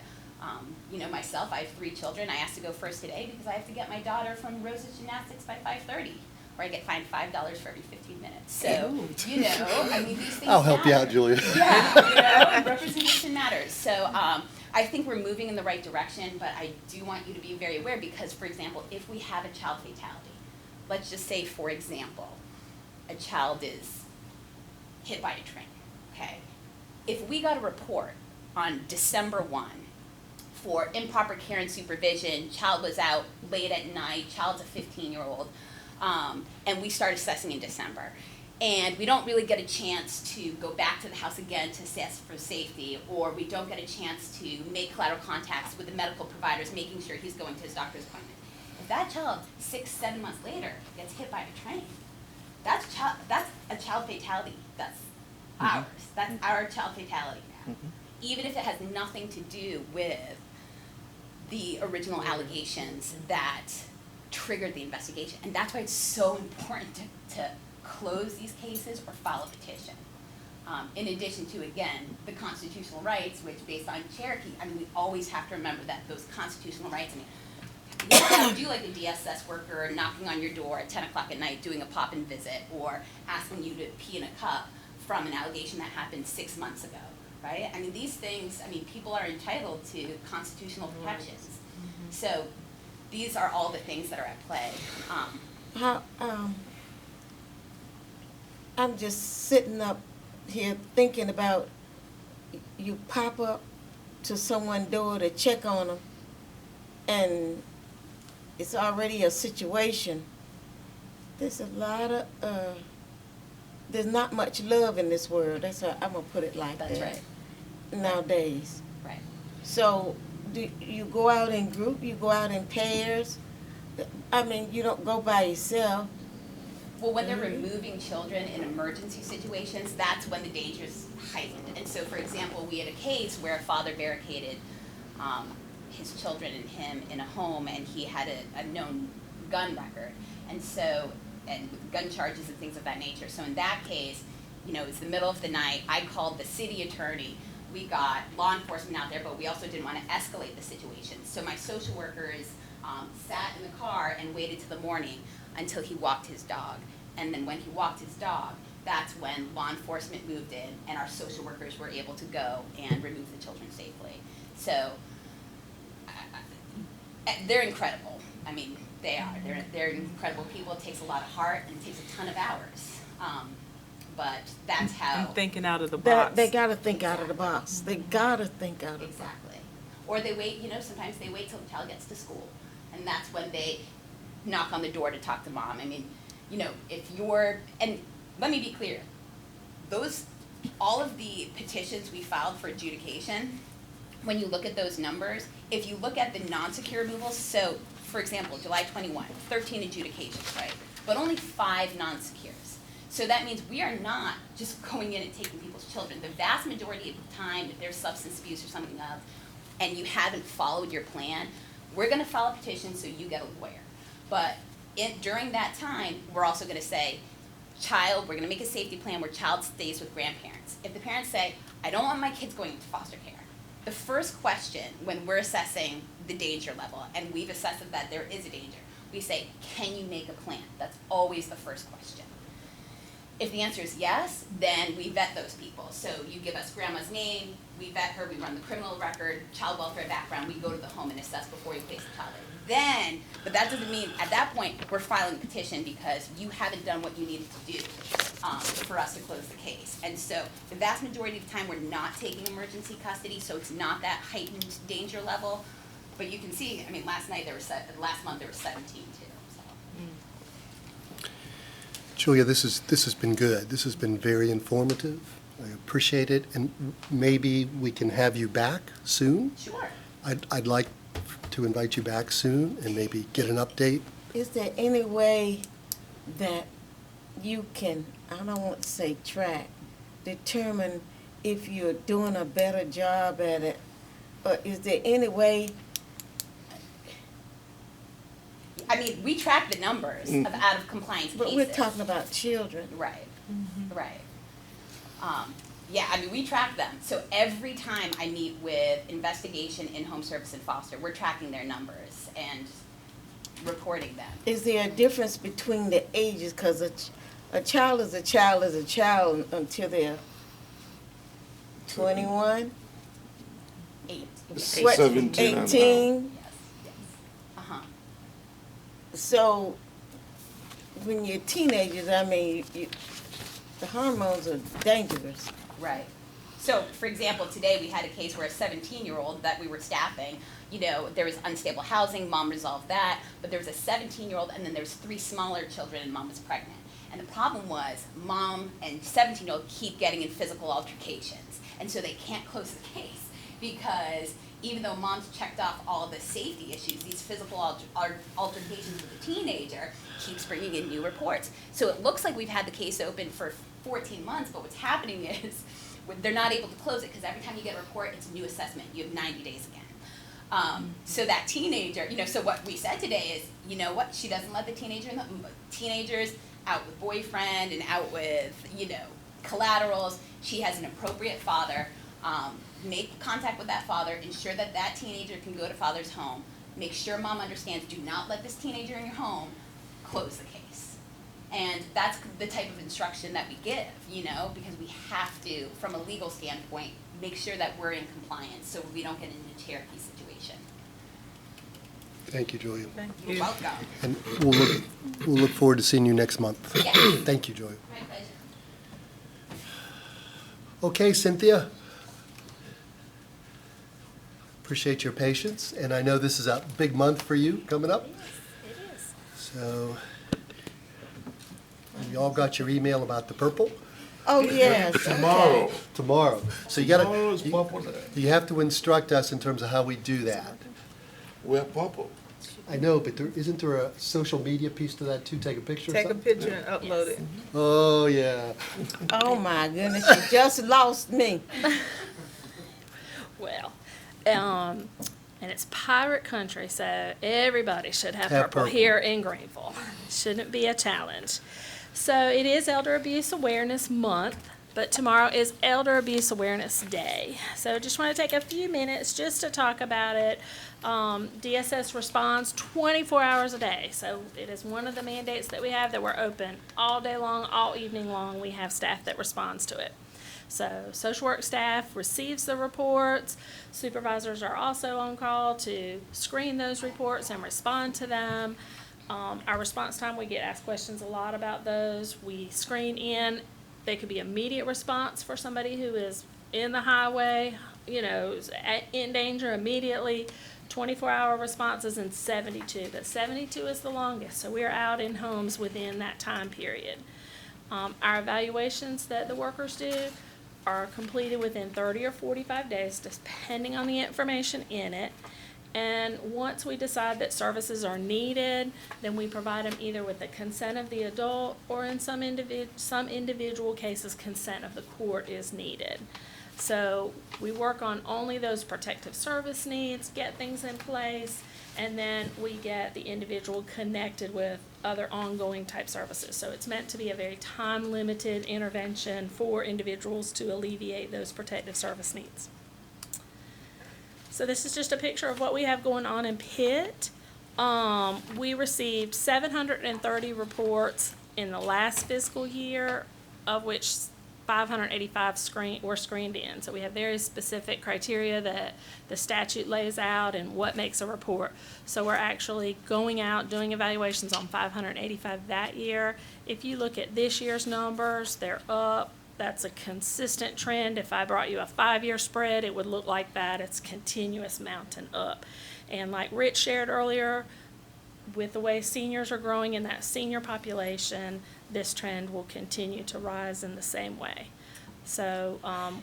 myself, I have 3 children. I asked to go first today because I have to get my daughter from Rose's Gymnastics by 5:30, or I get fined $5 for every 15 minutes. So, I mean, these things I'll help you matter. out, Julia. Yeah, representation matters. So I think we're moving in the right direction, but I do want you to be very aware because, for example, if we have a child fatality, let's just say, for example, a child is hit by a train, okay? If we got a report on December 1 for improper care and supervision, child was out late at night, child's a 15-year-old, And we start assessing in December. And we don't really get a chance to go back to the house again to assess for safety, or we don't get a chance to make collateral contacts with the medical providers, making sure he's going to his doctor's appointment. If that child, 6-7 months later, gets hit by a train, that's a child fatality. That's ours. That's our child fatality now. Even if it has nothing to do with the original allegations that triggered the investigation. And that's why it's so important to close these cases or file a petition. In addition to, again, the constitutional rights, which based on Cherokee, I mean, we always have to remember that those constitutional rights, I mean, you don't do like a DSS worker knocking on your door at 10 o'clock at night doing a pop-in visit or asking you to pee in a cup from an allegation that happened 6 months ago, right? I mean, these things, I mean, people are entitled to constitutional protections. So these are all the things that are at play. I'm just sitting up here thinking about you pop up to someone's door to check on them, and it's already a situation. There's a lot of, there's not much love in this world. That's how I'm gonna put it like that. That's right. Nowadays. Right. So, do you go out in group? You go out in pairs? I mean, you don't go by yourself. Well, when they're removing children in emergency situations, that's when the danger's heightened. And so, for example, we had a case where a father barricaded his children and him in a home, and he had a known gun record. And so, and with gun charges and things of that nature. So in that case, you know, it's the middle of the night. I called the city attorney. We got law enforcement out there, but we also didn't want to escalate the situation. So my social workers sat in the car and waited till the morning until he walked his dog. And then when he walked his dog, that's when law enforcement moved in and our social workers were able to go and remove the children safely. So they're incredible. I mean, they are. They're incredible people. It takes a lot of heart and it takes a ton of hours. But that's how. And thinking out of the box. They gotta think out of the box. They gotta think out of the box. Exactly. Or they wait, you know, sometimes they wait till the child gets to school. And that's when they knock on the door to talk to mom. I mean, you know, if you're, and let me be clear, all of the petitions we filed for adjudication, when you look at those numbers, if you look at the non-secure removals, so for example, July 21, 13 adjudications, right? But only 5 non-secures. So that means we are not just going in and taking people's children. The vast majority of the time, if there's substance abuse or something up, and you haven't followed your plan, we're gonna file a petition so you get a lawyer. But during that time, we're also gonna say, we're gonna make a safety plan where child stays with grandparents. If the parents say, I don't want my kids going into foster care, the first question when we're assessing the danger level, and we've assessed that there is a danger, we say, can you make a plan? That's always the first question. If the answer is yes, then we vet those people. So you give us grandma's name, we vet her, we run the criminal record, child welfare background, we go to the home and assess before you place the child in. Then, but that doesn't mean, at that point, we're filing a petition because you haven't done what you needed to do for us to close the case. And so the vast majority of the time, we're not taking emergency custody, so it's not that heightened danger level. But you can see, I mean, last month there were 17 too. So. Julia, this has been good. This has been very informative. I appreciate it, and maybe we can have you back soon. Sure. I'd like to invite you back soon and maybe get an update. Is there any way that you can, I don't want to say track, determine if you're doing a better job at it? Or is there any way? I mean, we track the numbers of out of compliance cases. But we're talking about children. Right, right. Yeah, I mean, we track them. So every time I meet with investigation, in-home service, and foster, we're tracking their numbers and reporting them. Is there a difference between the ages? Because a child is a child is a child until they're 21? 8. What, 17 and 18? Yes. Uh-huh. So when you're teenagers, I mean, the hormones are dangerous. Right. So, for example, today we had a case where a 17-year-old that we were staffing, you know, there was unstable housing, mom resolved that, but there was a 17-year-old and then there's 3 smaller children and mom was pregnant. And the problem was mom and 17-year-old keep getting in physical altercations. And so they can't close the case because even though mom's checked off all the safety issues, these physical altercations with the teenager keeps bringing in new reports. So it looks like we've had the case open for 14 months, but what's happening is they're not able to close it because every time you get a report, it's a new assessment. You have 90 days again. So that teenager, you know, so what we said today is, you know what, she doesn't let the teenagers out with boyfriend and out with, you know, collaterals. She has an appropriate father. Make contact with that father, ensure that that teenager can go to father's home, make sure mom understands, do not let this teenager in your home, close the case. And that's the type of instruction that we give, you know, because we have to, from a legal standpoint, make sure that we're in compliance so we don't get in a Cherokee situation. Thank you, Julia. You're welcome. And we'll look forward to seeing you next month. Yes. Thank you, Julia. My pleasure. Okay, Cynthia. Appreciate your patience, and I know this is a big month for you coming up. It is. So, you all got your email about the purple? Oh, yes. Tomorrow. Tomorrow. So Tomorrow is purple day. you have to instruct us in terms of how we do that. We're purple. I know, but isn't there a social media piece to that too? Take a picture or Take a something? picture and upload it. Oh, yeah. Oh, my goodness, you just lost me. Well, and it's pirate country, so everybody should have Have purple purple. here in Greenville. Shouldn't be a challenge. So it is Elder Abuse Awareness Month, but tomorrow is Elder Abuse Awareness Day. So just want to take a few minutes just to talk about it. DSS responds 24 hours a day. So it is one of the mandates that we have, that we're open all day long, all evening long. We have staff that responds to it. So social work staff receives the reports. Supervisors are also on call to screen those reports and respond to them. Our response time, we get asked questions a lot about those. We screen in. They could be immediate response for somebody who is in the highway, you know, is in danger immediately. 24-hour responses and 72, but 72 is the longest. So we are out in homes within that time period. Our evaluations that the workers do are completed within 30 or 45 days, depending on the information in it. And once we decide that services are needed, then we provide them either with the consent of the adult, or in some individual cases, consent of the court is needed. So we work on only those protective service needs, get things in place, and then we get the individual connected with other ongoing type services. So it's meant to be a very time-limited intervention for individuals to alleviate those protective service needs. So this is just a picture of what we have going on in Pitt. We received 730 reports in the last fiscal year, of which 585 were screened in. So we have very specific criteria that the statute lays out and what makes a report. So we're actually going out, doing evaluations on 585 that year. If you look at this year's numbers, they're up. That's a consistent trend. If I brought you a 5-year spread, it would look like that. It's continuous mountain up. And like Rich shared earlier, with the way seniors are growing in that senior population, this trend will continue to rise in the same way. So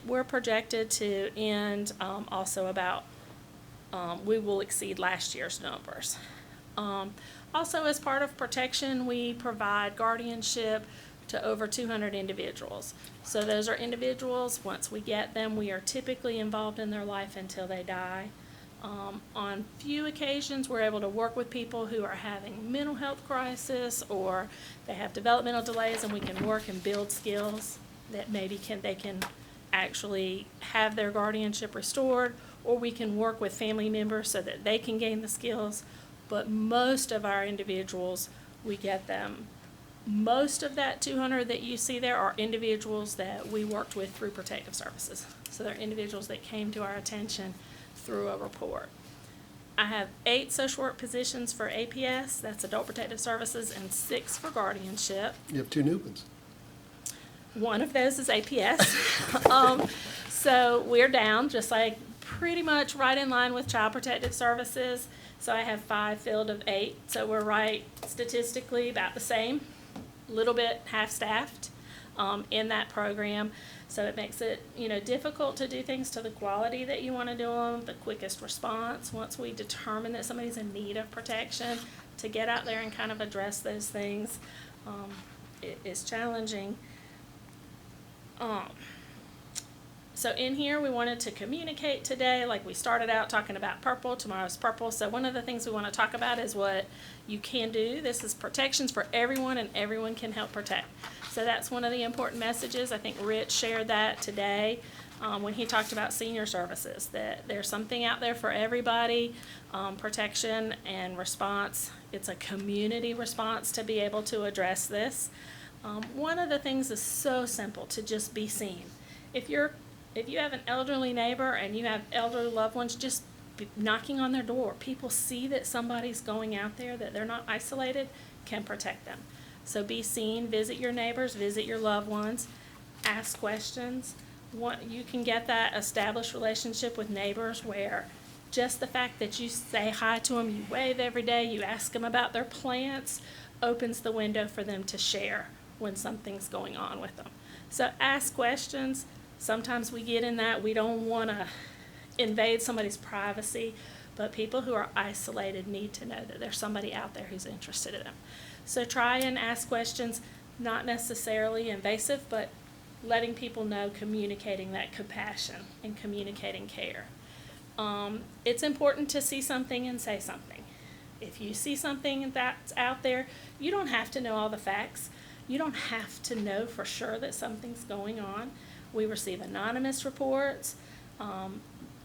we're projected to end also about, we will exceed last year's numbers. Also, as part of protection, we provide guardianship to over 200 individuals. So those are individuals, once we get them, we are typically involved in their life until they die. On few occasions, we're able to work with people who are having mental health crisis, or they have developmental delays, and we can work and build skills that maybe they can actually have their guardianship restored, or we can work with family members so that they can gain the skills. But most of our individuals, we get them. Most of that 200 that you see there are individuals that we worked with through protective services. So they're individuals that came to our attention through a report. I have 8 social work positions for APS, that's Adult Protective Services, and 6 for guardianship. You have 2 new ones. One of those is APS. So we're down, just like pretty much right in line with Child Protective Services. So I have 5 filled of 8. So we're right statistically about the same, a little bit half-staffed in that program. So it makes it, difficult to do things to the quality that you want to do them, the quickest response. Once we determine that somebody's in need of protection, to get out there and kind of address those things, it is challenging. So in here, we wanted to communicate today, like we started out talking about purple, tomorrow's purple. So one of the things we want to talk about is what you can do. This is protections for everyone, and everyone can help protect. So that's one of the important messages. I think Rich shared that today when he talked about senior services, that there's something out there for everybody, protection and response. It's a community response to be able to address this. One of the things is so simple, to just be seen. If you have an elderly neighbor and you have elderly loved ones, just knocking on their door. People see that somebody's going out there, that they're not isolated, can protect them. So be seen, visit your neighbors, visit your loved ones, ask questions. You can get that established relationship with neighbors where just the fact that you say hi to them, you wave every day, you ask them about their plants, opens the window for them to share when something's going on with them. So ask questions. Sometimes we get in that we don't want to invade somebody's privacy, but people who are isolated need to know that there's somebody out there who's interested in them. So try and ask questions, not necessarily invasive, but letting people know, communicating that compassion and communicating care. It's important to see something and say something. If you see something that's out there, you don't have to know all the facts. You don't have to know for sure that something's going on. We receive anonymous reports.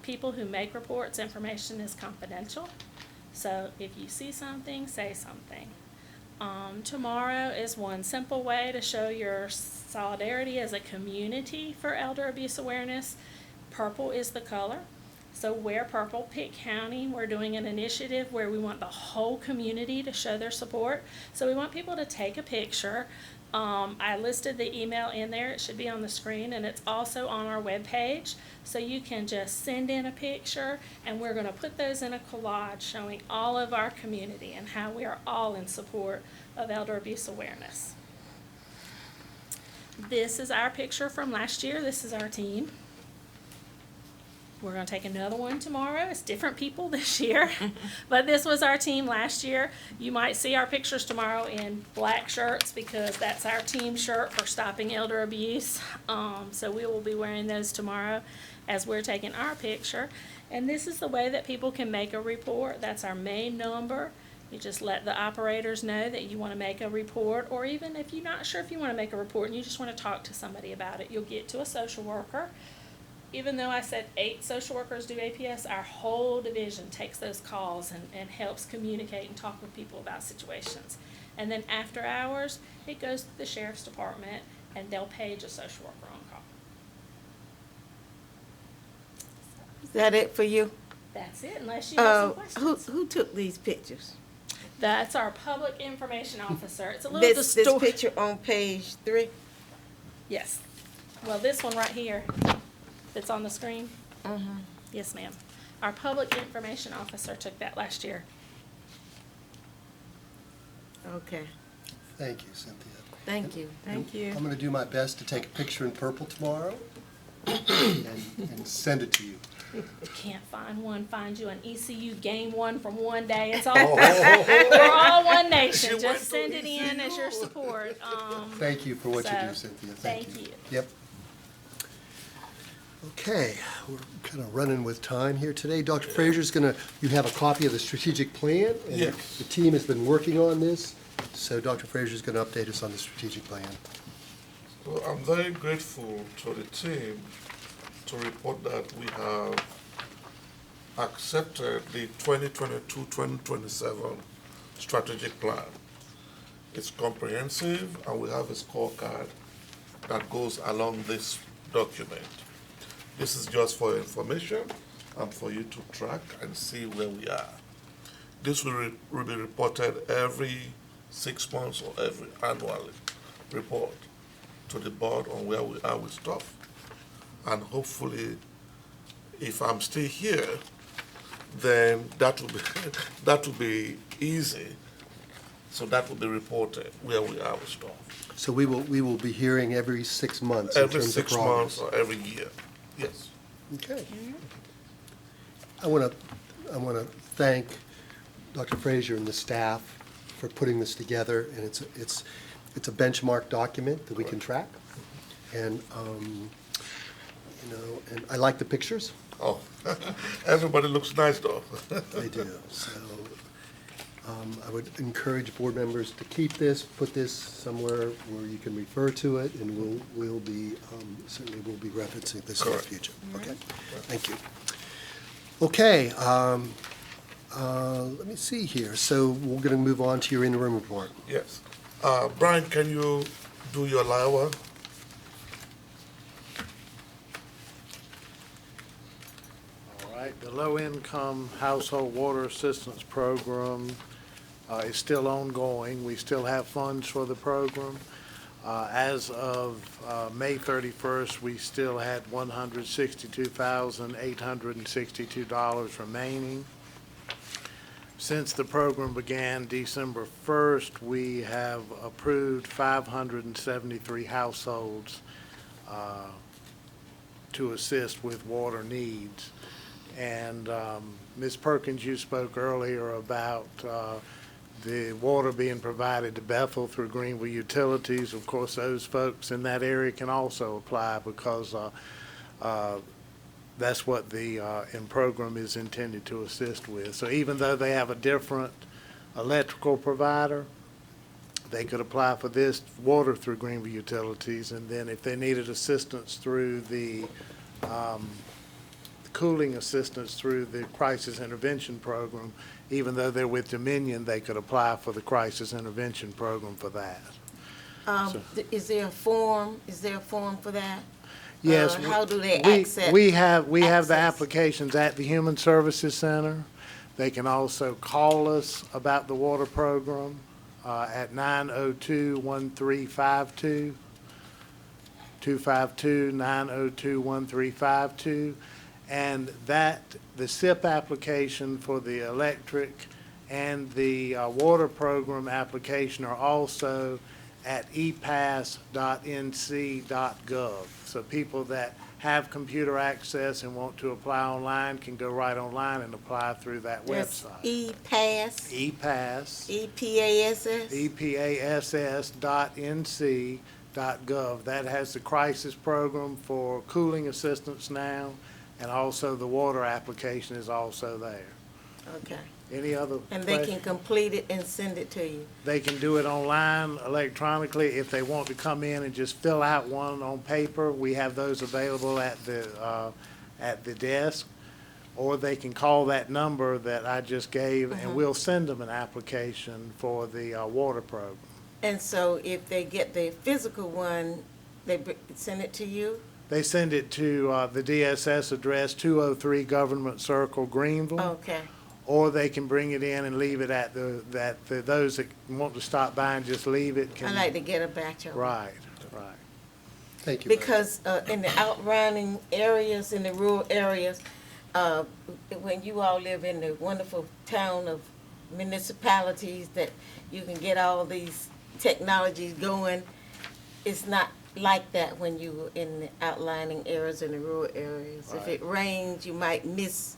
People who make reports, information is confidential. So if you see something, say something. Tomorrow is one simple way to show your solidarity as a community for elder abuse awareness. Purple is the color. So wear purple. Pitt County, we're doing an initiative where we want the whole community to show their support. So we want people to take a picture. I listed the email in there. It should be on the screen, and it's also on our webpage. So you can just send in a picture, and we're going to put those in a collage showing all of our community and how we are all in support of elder abuse awareness. This is our picture from last year. This is our team. We're going to take another one tomorrow. It's different people this year, but this was our team last year. You might see our pictures tomorrow in black shirts because that's our team shirt for stopping elder abuse. So we will be wearing those tomorrow as we're taking our picture. And this is the way that people can make a report. That's our main number. You just let the operators know that you want to make a report, or even if you're not sure if you want to make a report and you just want to talk to somebody about it, you'll get to a social worker. Even though I said 8 social workers do APS, our whole division takes those calls and helps communicate and talk with people about situations. And then after hours, it goes to the sheriff's department, and they'll page a social worker on call. Is that it for you? That's it, unless you have some questions. Who took these pictures? That's our public information officer. It's a little This distorted. picture on page 3? Yes. Well, this one right here that's on the screen. Mm-hmm. Yes, ma'am. Our public information officer took that last year. Okay. Thank you, Cynthia. Thank you. Thank you. I'm going to do my best to take a picture in purple tomorrow and send it to you. You can't find one, find you an ECU game one from one day. It's all, we're all one nation. Just send it in as your support. Thank you for what you so, do, Cynthia. Thank you. Yep. Okay, we're kind of running with time here today. Dr. Frazier's you have a copy of the strategic plan? And Yes. the team has been working on this, so Dr. Frazier's going to update us on the strategic plan. So I'm very grateful to the team to report that we have accepted the 2022-2027 strategic plan. It's comprehensive, and we have a scorecard that goes along this document. This is just for information and for you to track and see where we are. This will be reported every 6 months or every annual report to the board on where we are with stuff. and hopefully, if I'm still here, then that will be that will be easy. So that will be reported where we are with stuff. So we will be hearing every 6 months in Every terms of 6 progress. months or every year. Yes. Okay. I want to thank Dr. Frazier and the staff for putting this together, and it's a benchmark document that we can track. And, and I like the pictures. Oh, everybody looks nice though. They do. So I would encourage board members to keep this, put this somewhere where you can refer to it, and we'll be, certainly we'll be referencing this in the Correct. future. Okay, thank you. Okay, let me see here. So we're going to move on to your interim report. Yes. Brian, can you do your LIWA? All right, the low-income household water assistance program is still ongoing. We still have funds for the program. As of May 31st, we still had $162,862 remaining. Since the program began December 1st, we have approved 573 households to assist with water needs. And Ms. Perkins, you spoke earlier about the water being provided to Bethel through Greenville Utilities. Of course, those folks in that area can also apply because that's what the program is intended to assist with. So even though they have a different electrical provider, they could apply for this water through Greenville Utilities, and then if they needed assistance through the cooling assistance through the crisis intervention program, even though they're with Dominion, they could apply for the crisis intervention program for that. Is there a form? Is there a form for that? Yes. How do they We have the access? applications at the Human Services Center. They can also call us about the water program at 902-1352, 252-902-1352. And the SIP application for the electric and the water program application are also at epass.nc.gov. So people that have computer access and want to apply online can go right online and apply through that That's website. EPASS? epass. EPASS? epass.nc.gov. That has the crisis program for cooling assistance now, and also the water application is also there. Okay. Any other And they questions? can complete it and send it to you? They can do it online, electronically. If they want to come in and just fill out one on paper, we have those available at the desk. Or they can call that number that I just gave, and we'll send them an application for the water program. And so if they get the physical one, they send it to you? They send it to the DSS address, 203 Government Circle, Greenville. Okay. Or they can bring it in and leave it at those that want to stop by and just leave it. I like to get a batch of them. Right. Thank you. Because in the outrunning areas, in the rural areas, when you all live in the wonderful town of municipalities that you can get all these technologies going, it's not like that when you're in the outlining areas, in the rural areas. If it rains, you might miss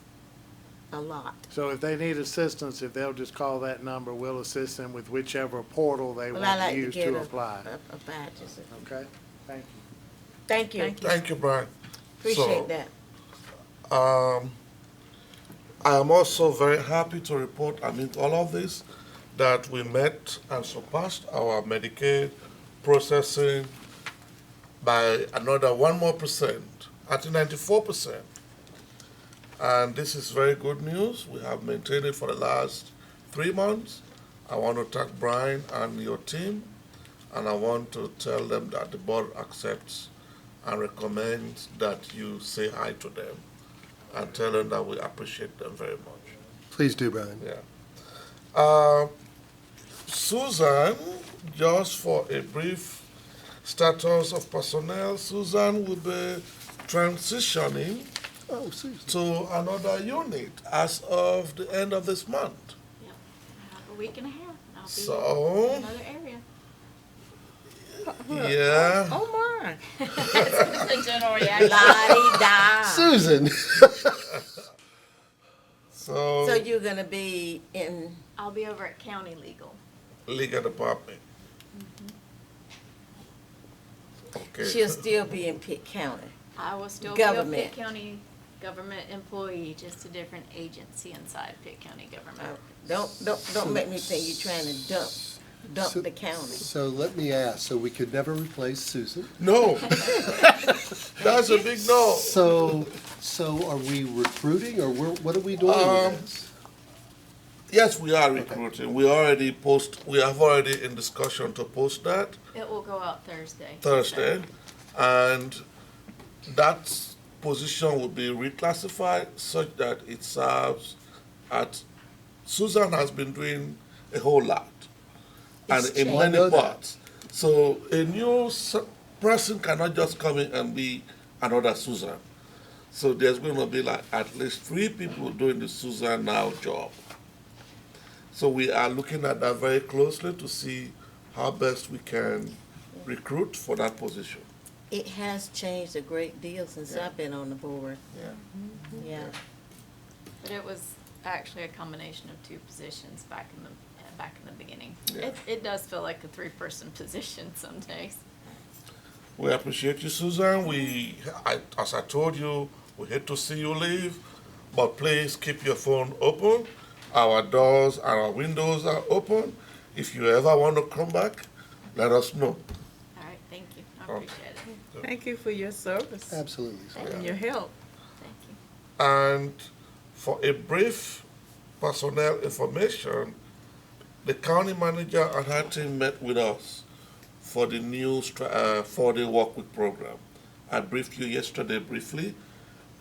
a lot. So if they need assistance, if they'll just call that number, we'll assist them with whichever portal they Well, I want like to to use get to apply. a batch. Okay, thank you. Thank you. Thank you, Brian. Appreciate that. I am also very happy to report, amidst all of this, that we met and surpassed our Medicaid processing by another 1 more percent, at 94%. And this is very good news. We have maintained it for the last 3 months. I want to thank Brian and your team, and I want to tell them that the board accepts and recommends that you say hi to them and tell them that we appreciate them very much. Please do, Brian. Yeah. Susan, just for a brief status of personnel, Susan will be transitioning Oh, Susan. to another unit as of the end of this month. Yep. I have a week and a half. I'll be So- in another area. Yeah. Oh, my. That's the general reaction. La-di-da. Susan. So you're gonna be in, I'll be over at county legal. Legal department. Okay. she'll still be in Pitt County. I will still be a Government. Pitt County government employee, just a different agency inside Pitt County government. Don't make me think you're trying to dump So- the county. So let me ask, so we could never replace Susan? No. That's a big no. So are we recruiting, or what are we doing with this? Yes, we are recruiting. We have already in discussion to post that It will go out Thursday. And that position will be reclassified such that it serves at, Susan has been doing a whole lot. And It's in changed. I know many that. parts. So a new person cannot just come in and be another Susan. So there's going to be like at least 3 people doing the Susan now job. So we are looking at that very closely to see how best we can recruit for that position. It has changed a great deal since Yeah. I've been on the board. Yeah. Yeah. But it was actually a combination of 2 positions back in the beginning. Yeah. It does feel like a 3-person position some days. We appreciate you, Susan. As I told you, we hate to see you leave, but please keep your phone open. Our doors and our windows are open. If you ever want to come back, let us know. All right, thank you. I Okay. appreciate it. Thank you for your service Absolutely. and your help. Thank you. And for a brief personnel information, the county manager and her team met with us for the new 4-day work week program. I briefed you yesterday briefly,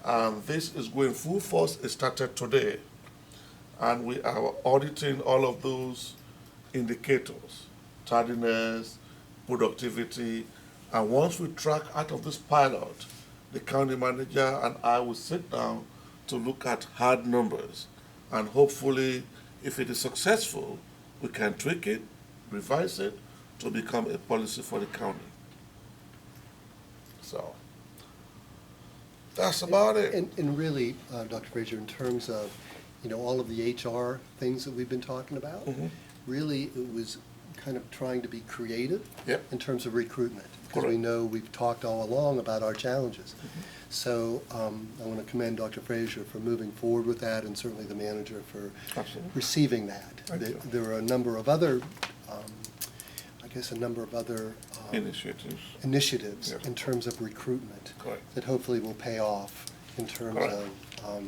and this is going full force. It started today, and we are auditing all of those indicators, tardiness, productivity, and once we track out of this pilot, the county manager and I will sit down to look at hard numbers, and hopefully, if it is successful, we can tweak it, revise it, to become a policy for the county. So, that's about it. And really, Dr. Frazier, in terms of, all of the HR things that we've been talking about, Mhm. really, it was kind of trying to be creative Yep. in terms of recruitment. Because we Correct. know we've talked all along about our challenges. So I want to commend Dr. Frazier for moving forward with that, and certainly the manager for Absolutely. receiving that. Thank you. There are a number of other, Initiatives. initiatives Yes. in terms of recruitment Correct. that hopefully will pay off in terms Correct. of,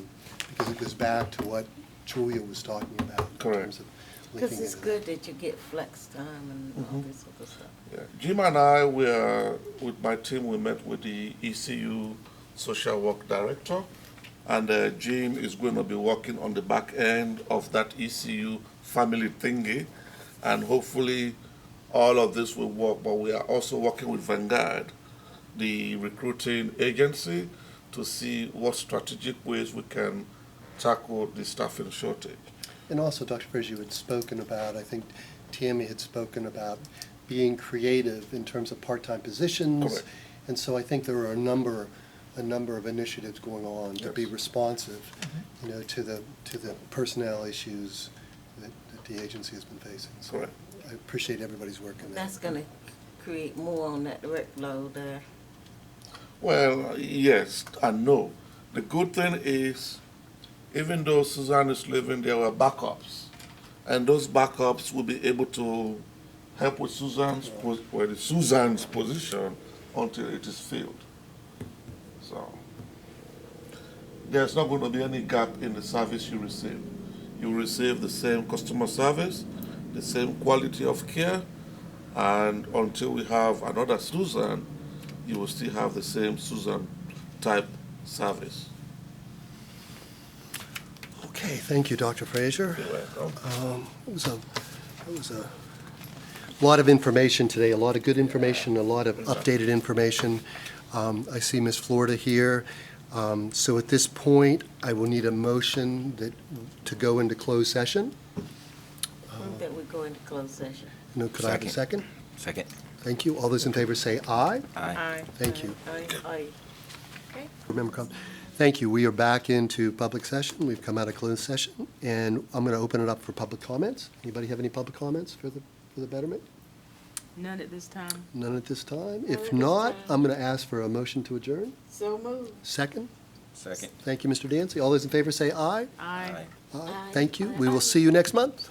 because it goes back to what Julia was talking about. Correct. In terms of Because linking it's into good that you get flex time and all this other stuff. Yeah. Jim and I were, with my team, we met with the ECU social work director, and Jim is going to be working on the back end of that ECU family thingy, and hopefully all of this will work. But we are also working with Vanguard, the recruiting agency, to see what strategic ways we can tackle the staffing shortage. And also, Dr. Frazier had spoken about, I think Tammy had spoken about being creative in terms of part-time positions. Correct. And so I think there are a number of initiatives going on to be Yes. responsive, to the personnel issues that the agency has been facing. So Correct. I appreciate everybody's work in that. That's gonna create more on that workload there. Well, yes and no. The good thing is, even though Suzanne is leaving, there were backups. And those backups will be able to help with Suzanne's position until it is filled. So, there's not going to be any gap in the service you receive. You receive the same customer service, the same quality of care, and until we have another Suzanne, you will still have the same Susan type service. Okay, thank you, Dr. Frazier. You're welcome. It was a lot of information today, a lot of good information, a lot of updated information. I see Ms. Florida here. So at this point, I will need a motion to go into closed session. Move that we go into closed session. Could I have a second? Second. Thank you. All those in favor say aye. Aye. Thank you. Aye. Remember, thank you. We are back into public session. We've come out of closed session, and I'm going to open it up for public comments. Anybody have any public comments for the betterment? None at this time. None at this time? None If at this not, time. I'm going to ask for a motion to adjourn. So moved. Second? Second. Thank you, Mr. Dancy. All those in favor say aye. Aye. Aye. Thank you. We will see you next month.